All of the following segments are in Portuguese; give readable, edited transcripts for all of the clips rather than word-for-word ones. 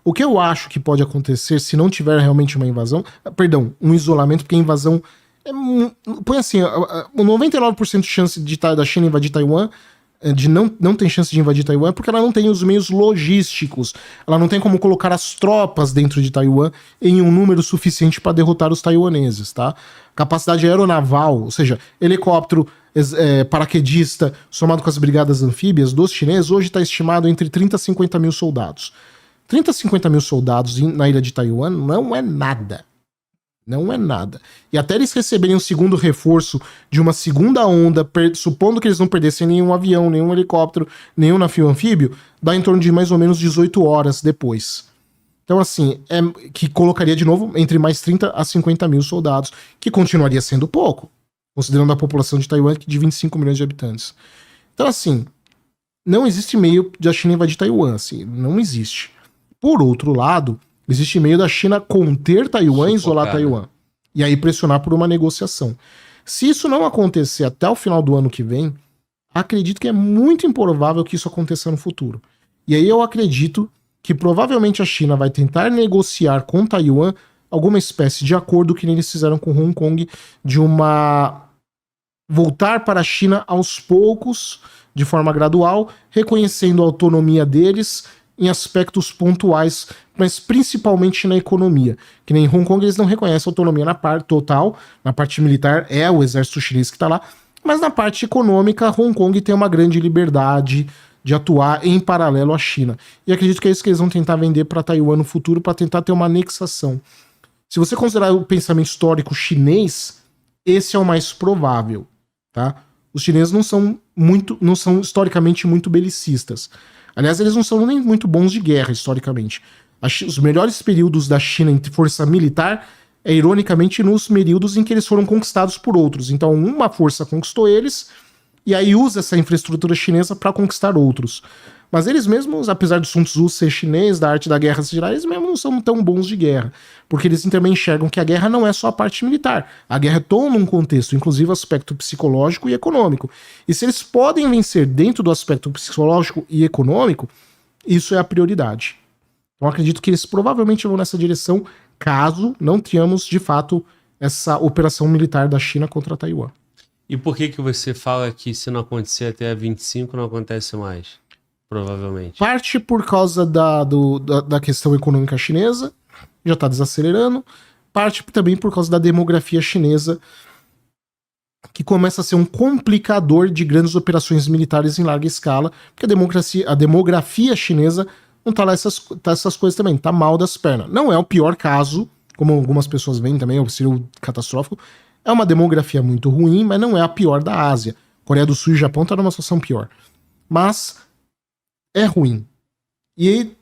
O que eu acho que pode acontecer se não tiver realmente uma invasão, um isolamento, porque a invasão põe assim, o 99% de chance da China invadir Taiwan, não tem chance de invadir Taiwan, porque ela não tem os meios logísticos. Ela não tem como colocar as tropas dentro de Taiwan em um número suficiente para derrotar os taiwaneses, tá? Capacidade aeronaval, ou seja, helicóptero, paraquedista, somado com as brigadas anfíbias dos chineses, hoje está estimado entre 30 a 50 mil soldados. 30 a 50 mil soldados na ilha de Taiwan não é nada. Não é nada. E até eles receberem um segundo reforço de uma segunda onda, supondo que eles não perdessem nenhum avião, nenhum helicóptero, nenhum navio anfíbio, dá em torno de mais ou menos 18 horas depois. Então, assim, que colocaria de novo entre mais 30 a 50 mil soldados, que continuaria sendo pouco, considerando a população de Taiwan de 25 milhões de habitantes. Então, assim, não existe meio de a China invadir Taiwan, assim, não existe. Por outro lado, existe meio da China conter Taiwan e isolar Taiwan. E aí pressionar por uma negociação. Se isso não acontecer até o final do ano que vem, acredito que é muito improvável que isso aconteça no futuro. E aí eu acredito que provavelmente a China vai tentar negociar com Taiwan alguma espécie de acordo que nem eles fizeram com Hong Kong, de voltar para a China aos poucos, de forma gradual, reconhecendo a autonomia deles em aspectos pontuais, mas principalmente na economia. Que nem em Hong Kong eles não reconhecem autonomia na parte total, na parte militar é o exército chinês que está lá, mas na parte econômica Hong Kong tem uma grande liberdade de atuar em paralelo à China. E acredito que é isso que eles vão tentar vender para Taiwan no futuro, para tentar ter uma anexação. Se você considerar o pensamento histórico chinês, esse é o mais provável, tá? Os chineses não são historicamente muito belicistas. Aliás, eles não são nem muito bons de guerra, historicamente. Os melhores períodos da China em força militar ironicamente, nos períodos em que eles foram conquistados por outros. Então, uma força conquistou eles, e aí usa essa infraestrutura chinesa para conquistar outros. Mas eles mesmos, apesar do Sun Tzu ser chinês, da arte da guerra se gerar, eles mesmos não são tão bons de guerra. Porque eles também enxergam que a guerra não é só a parte militar. A guerra é todo um contexto, inclusive aspecto psicológico e econômico. E se eles podem vencer dentro do aspecto psicológico e econômico, isso é a prioridade. Então acredito que eles provavelmente vão nessa direção, caso não tenhamos, de fato, essa operação militar da China contra Taiwan. E por que você fala que se não acontecer até a 25 não acontece mais? Provavelmente. Parte por causa da questão econômica chinesa, já está desacelerando. Parte também por causa da demografia chinesa, que começa a ser um complicador de grandes operações militares em larga escala, porque a demografia chinesa não tá lá essas coisas também, tá mal das pernas. Não é o pior caso, como algumas pessoas veem também, seria o catastrófico. É uma demografia muito ruim, mas não é a pior da Ásia. Coreia do Sul e Japão estão numa situação pior. Mas é ruim. E aí,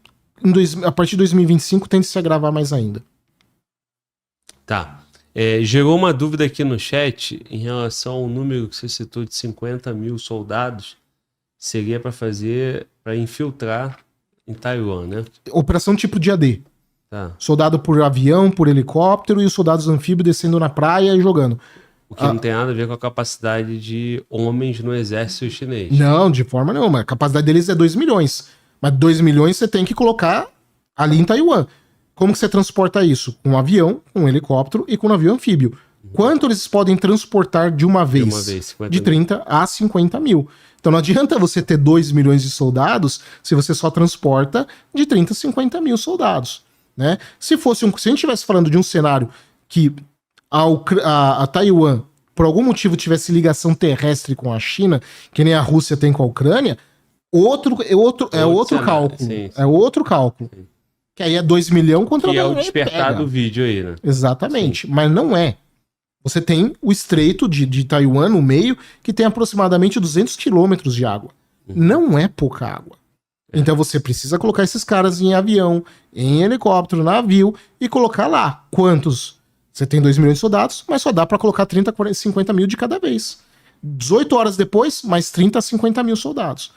a partir de 2025, tende a se agravar mais ainda. Tá. Gerou uma dúvida aqui no chat em relação ao número que você citou de 50 mil soldados. Seria para infiltrar em Taiwan, né? Operação tipo dia D. Tá. Soldado por avião, por helicóptero e os soldados anfíbios descendo na praia e jogando. O que não tem nada a ver com a capacidade de homens no exército chinês. Não, de forma nenhuma. A capacidade deles é 2 milhões. Mas 2 milhões você tem que colocar ali em Taiwan. Como que você transporta isso? Com um avião, com um helicóptero e com um navio anfíbio. Quanto eles podem transportar de uma vez? De 30 a 50 mil. Então não adianta você ter 2 milhões de soldados se você só transporta de 30 a 50 mil soldados. Né? Se a gente estivesse falando de um cenário que a Taiwan, por algum motivo, tivesse ligação terrestre com a China, que nem a Rússia tem com a Ucrânia, outro cálculo. Sim. É outro cálculo. Sim. Que aí é 2 milhões contra que é o despertar do vídeo aí, né? Exatamente. Sim. Mas não é. Você tem o estreito de Taiwan no meio, que tem aproximadamente 200 quilômetros de água. Não é pouca água. Então você precisa colocar esses caras em avião, em helicóptero, navio, e colocar lá. Quantos? Você tem 2 milhões de soldados, mas só dá pra colocar 30, 40, 50 mil de cada vez. 18 horas depois, mais 30 a 50 mil soldados.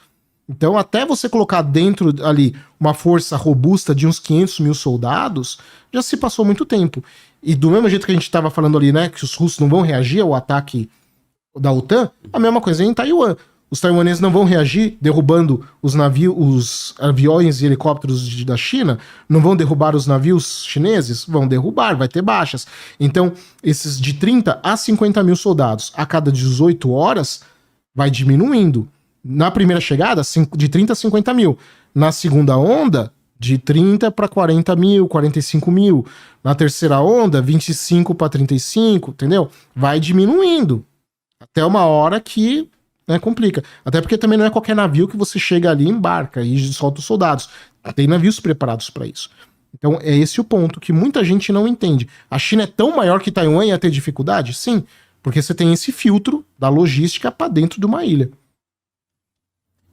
Então, até você colocar dentro ali uma força robusta de uns 500 mil soldados, já se passou muito tempo. E do mesmo jeito que a gente estava falando ali, né, que os russos não vão reagir ao ataque da OTAN, a mesma coisa é em Taiwan. Os taiwaneses não vão reagir derrubando os navios, os aviões e helicópteros da China? Não vão derrubar os navios chineses? Vão derrubar, vai ter baixas. Então, esses de 30 a 50 mil soldados a cada 18 horas vai diminuindo. Na primeira chegada, de 30 a 50 mil. Na segunda onda, de 30 para 40 mil, 45 mil. Na terceira onda, 25 para 35, entendeu? Vai diminuindo. Até uma hora que complica. Até porque também não é qualquer navio que você chega ali, embarca e solta os soldados. Tem navios preparados para isso. Então é esse o ponto que muita gente não entende. A China é tão maior que Taiwan ia ter dificuldade? Sim, porque você tem esse filtro da logística para dentro de uma ilha.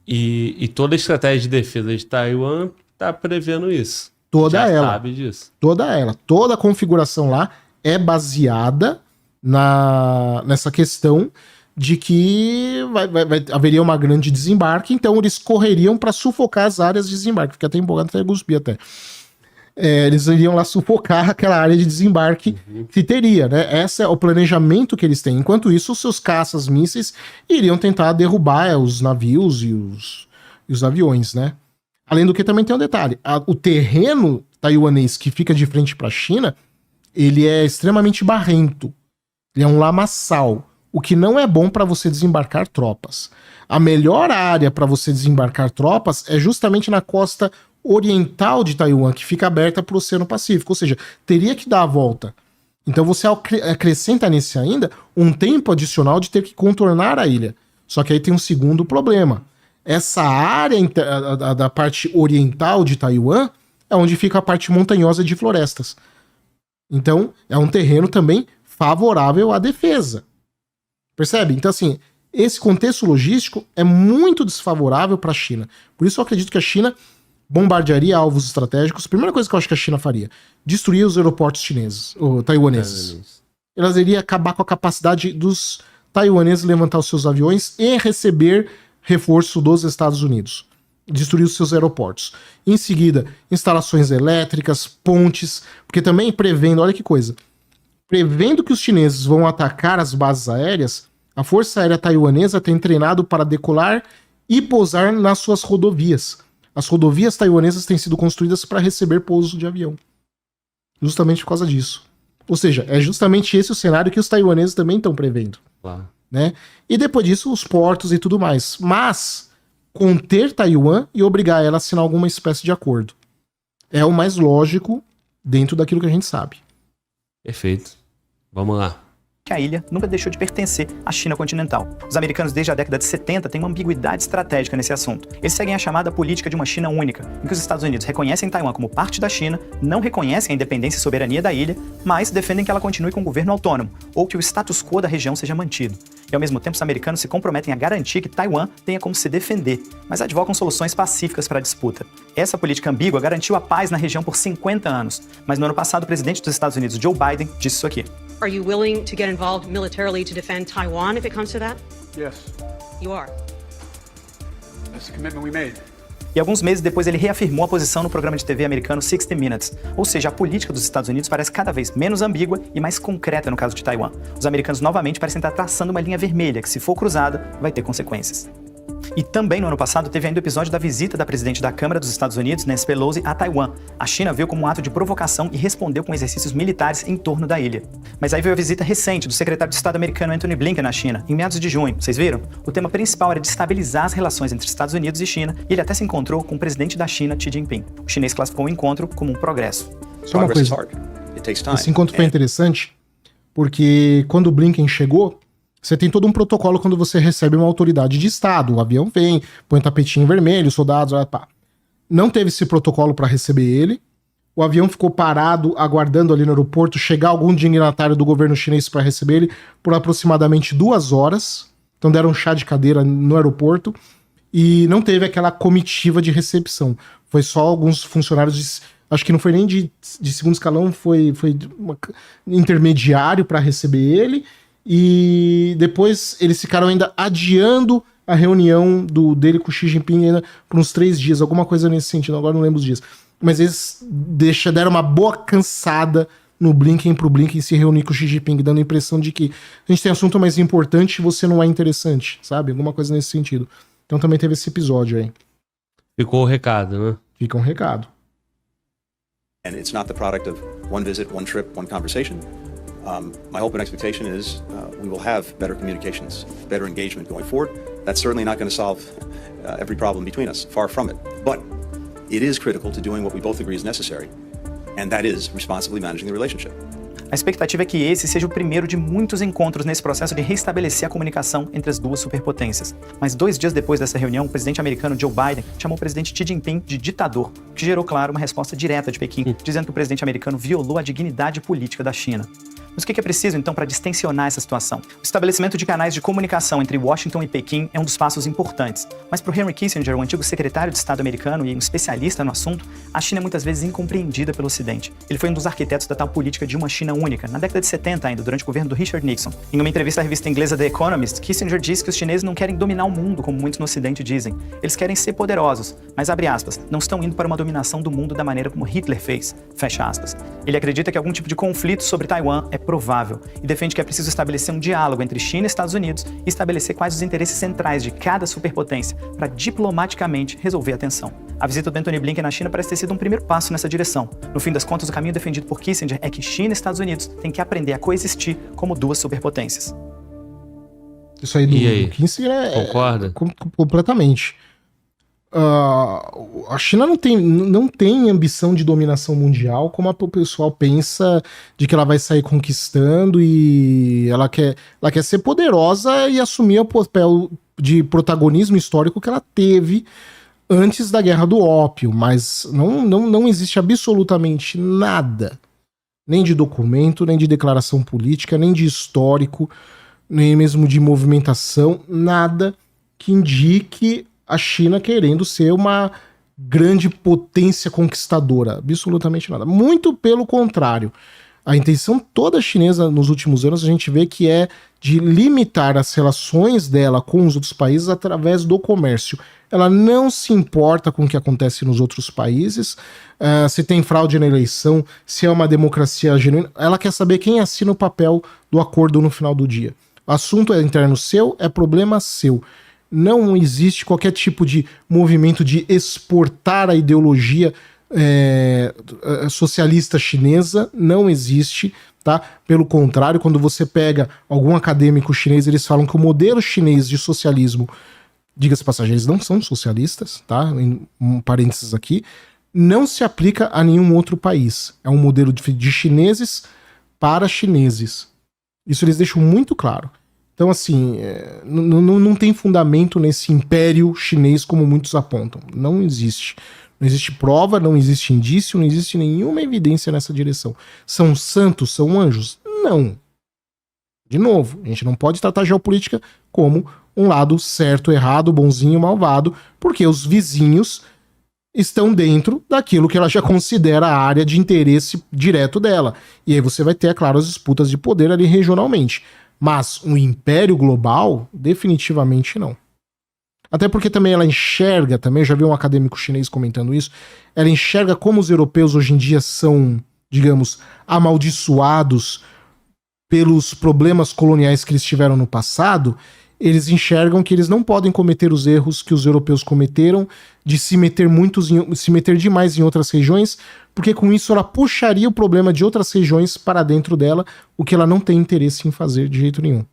E toda a estratégia de defesa de Taiwan tá prevendo isso. Toda Já ela. sabe disso. Toda ela. Toda a configuração lá é baseada nessa questão de que haveria uma grande desembarque, então eles correriam para sufocar as áreas de desembarque. Fica até empolgado, até cuspir até. Eles iriam lá sufocar aquela área de desembarque que teria, né? Esse é o planejamento que eles têm. Enquanto isso, os seus caças mísseis iriam tentar derrubar os navios e os aviões, né? Além do que também tem um detalhe. O terreno taiwanês que fica de frente para a China, ele é extremamente barrento. Ele é um lamaçal, o que não é bom para você desembarcar tropas. A melhor área para você desembarcar tropas é justamente na costa oriental de Taiwan, que fica aberta para o Oceano Pacífico, ou seja, teria que dar a volta. Então você acrescenta nesse ainda um tempo adicional de ter que contornar a ilha. Só que aí tem um segundo problema. Essa área da parte oriental de Taiwan é onde fica a parte montanhosa de florestas. Então é um terreno também favorável à defesa. Percebe? Então, assim, esse contexto logístico é muito desfavorável para a China. Por isso eu acredito que a China bombardearia alvos estratégicos. Primeira coisa que eu acho que a China faria: destruir os aeroportos chineses, ou taiwaneses. Elas iriam acabar com a capacidade dos taiwaneses levantar os seus aviões e receber reforço dos Estados Unidos. Destruir os seus aeroportos. Em seguida, instalações elétricas, pontes, porque também prevendo, olha que coisa, prevendo que os chineses vão atacar as bases aéreas, a Força Aérea Taiwanesa tem treinado para decolar e pousar nas suas rodovias. As rodovias taiwanesas têm sido construídas para receber pouso de avião. Justamente por causa disso. Ou seja, é justamente esse o cenário que os taiwaneses também estão prevendo. Claro. Né? E depois disso, os portos e tudo mais. Mas conter Taiwan e obrigar ela a assinar alguma espécie de acordo. É o mais lógico dentro daquilo que a gente sabe. Perfeito. Vamos lá. Que a ilha nunca deixou de pertencer à China continental. Os americanos, desde a década de 70, têm uma ambiguidade estratégica nesse assunto. Eles seguem a chamada política de uma China única, em que os Estados Unidos reconhecem Taiwan como parte da China, não reconhecem a independência e soberania da ilha, mas defendem que ela continue com um governo autônomo, ou que o status quo da região seja mantido. E ao mesmo tempo, os americanos se comprometem a garantir que Taiwan tenha como se defender, mas advogam soluções pacíficas para a disputa. Essa política ambígua garantiu a paz na região por 50 anos, mas no ano passado o presidente dos Estados Unidos, Joe Biden, disse isso aqui. Are you willing to get involved militarily to defend Taiwan if it comes to that? Yes. You are. That's the commitment we made. E alguns meses depois ele reafirmou a posição no programa de TV americano 60 Minutes. Ou seja, a política dos Estados Unidos parece cada vez menos ambígua e mais concreta no caso de Taiwan. Os americanos novamente parecem estar traçando uma linha vermelha que, se for cruzada, vai ter consequências. E também no ano passado teve ainda o episódio da visita da presidente da Câmara dos Estados Unidos, Nancy Pelosi, a Taiwan. A China viu como um ato de provocação e respondeu com exercícios militares em torno da ilha. Mas aí veio a visita recente do secretário de Estado americano Antony Blinken na China, em meados de junho. Vocês viram? O tema principal era de estabilizar as relações entre Estados Unidos e China, e ele até se encontrou com o presidente da China, Xi Jinping. O chinês classificou o encontro como um progresso. Só uma coisa, esse encontro foi interessante, porque quando o Blinken chegou, você tem todo um protocolo quando você recebe uma autoridade de Estado. O avião vem, põe um tapetinho vermelho, soldados, pá. Não teve esse protocolo para receber ele. O avião ficou parado, aguardando ali no aeroporto chegar algum dignatário do governo chinês para receber ele por aproximadamente 2 horas. Então deram um chá de cadeira no aeroporto e não teve aquela comitiva de recepção. Foi só alguns funcionários acho que não foi nem de segundo escalão, foi intermediário para receber ele. E depois eles ficaram ainda adiando a reunião dele com o Xi Jinping ainda por uns 3 dias, alguma coisa nesse sentido, agora não lembro os dias. Mas eles deram uma boa cansada no Blinken pro Blinken se reunir com o Xi Jinping, dando a impressão de que a gente tem assunto mais importante e você não é interessante, sabe? Alguma coisa nesse sentido. Então também teve esse episódio aí. Ficou o recado, né? Fica um recado. And it's not the product of one visit, one trip, one conversation. My hope and expectation is we will have better communications, better engagement going forward. That's certainly not going to solve every problem between us, far from it. But it is critical to doing what we both agree is necessary, and that is responsibly managing the relationship. A expectativa é que esse seja o primeiro de muitos encontros nesse processo de restabelecer a comunicação entre as duas superpotências. Mas 2 dias depois dessa reunião, o presidente americano Joe Biden chamou o presidente Xi Jinping de ditador, o que gerou, claro, uma resposta direta de Pequim, dizendo que o presidente americano violou a dignidade política da China. Mas o que é preciso, então, para distensionar essa situação? O estabelecimento de canais de comunicação entre Washington e Pequim é um dos passos importantes. Mas para o Henry Kissinger, o antigo secretário de Estado americano e um especialista no assunto, a China é muitas vezes incompreendida pelo Ocidente. Ele foi um dos arquitetos da tal política de uma China única, na década de 70 ainda, durante o governo do Richard Nixon. Em uma entrevista à revista inglesa The Economist, Kissinger disse que os chineses não querem dominar o mundo, como muitos no Ocidente dizem. Eles querem ser poderosos, mas, abre aspas, não estão indo para uma dominação do mundo da maneira como Hitler fez, fecha aspas. Ele acredita que algum tipo de conflito sobre Taiwan é provável e defende que é preciso estabelecer um diálogo entre China e Estados Unidos e estabelecer quais os interesses centrais de cada superpotência para diplomaticamente resolver a tensão. A visita do Antony Blinken na China parece ter sido um primeiro passo nessa direção. No fim das contas, o caminho defendido por Kissinger é que China e Estados Unidos têm que aprender a coexistir como duas superpotências. Isso aí do Kissinger Concorda? Completamente. A China não tem ambição de dominação mundial, como o pessoal pensa, de que ela vai sair conquistando, e ela quer ser poderosa e assumir o papel de protagonismo histórico que ela teve antes da Guerra do Ópio, mas não existe absolutamente nada, nem de documento, nem de declaração política, nem de histórico, nem mesmo de movimentação, nada que indique a China querendo ser uma grande potência conquistadora. Absolutamente nada. Muito pelo contrário. A intenção toda chinesa nos últimos anos a gente vê que é de limitar as relações dela com os outros países através do comércio. Ela não se importa com o que acontece nos outros países, se tem fraude na eleição, se é uma democracia genuína. Ela quer saber quem assina o papel do acordo no final do dia. O assunto é interno seu, é problema seu. Não existe qualquer tipo de movimento de exportar a ideologia socialista chinesa, não existe, tá? Pelo contrário, quando você pega algum acadêmico chinês, eles falam que o modelo chinês de socialismo, diga-se de passagem, eles não são socialistas, tá? Um parênteses aqui, não se aplica a nenhum outro país. É um modelo de chineses para chineses. Isso eles deixam muito claro. Então, assim, não tem fundamento nesse império chinês como muitos apontam. Não existe. Não existe prova, não existe indício, não existe nenhuma evidência nessa direção. São santos, são anjos? Não. De novo, a gente não pode tratar a geopolítica como um lado certo, errado, bonzinho, malvado, porque os vizinhos estão dentro daquilo que ela já considera a área de interesse direto dela. E aí você vai ter, é claro, as disputas de poder ali regionalmente. Mas um império global, definitivamente não. Até porque também ela enxerga, também eu já vi um acadêmico chinês comentando isso, ela enxerga como os europeus hoje em dia são, digamos, amaldiçoados pelos problemas coloniais que eles tiveram no passado. Eles enxergam que eles não podem cometer os erros que os europeus cometeram de se meter demais em outras regiões, porque com isso ela puxaria o problema de outras regiões para dentro dela, o que ela não tem interesse em fazer de jeito nenhum.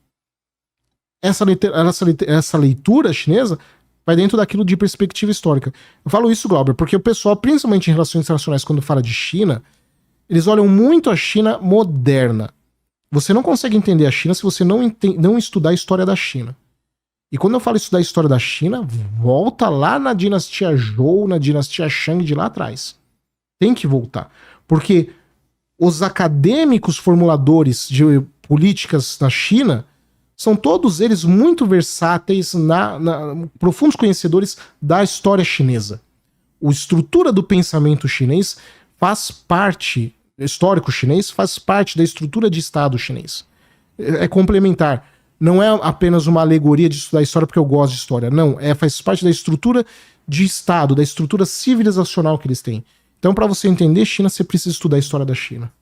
Essa leitura chinesa vai dentro daquilo de perspectiva histórica. Eu falo isso, Glauber, porque o pessoal, principalmente em relações internacionais, quando fala de China, eles olham muito a China moderna. Você não consegue entender a China se você não estudar a história da China. E quando eu falo estudar a história da China, volta lá na dinastia Zhou, na dinastia Shang de lá atrás. Tem que voltar. Porque os acadêmicos formuladores de políticas na China são todos eles muito versáteis, profundos conhecedores da história chinesa. A estrutura do pensamento chinês faz parte... histórico chinês faz parte da estrutura de Estado chinês. É complementar. Não é apenas uma alegoria de estudar história porque eu gosto de história. Não, faz parte da estrutura de Estado, da estrutura civilizacional que eles têm. Então, para você entender China, você precisa estudar a história da China.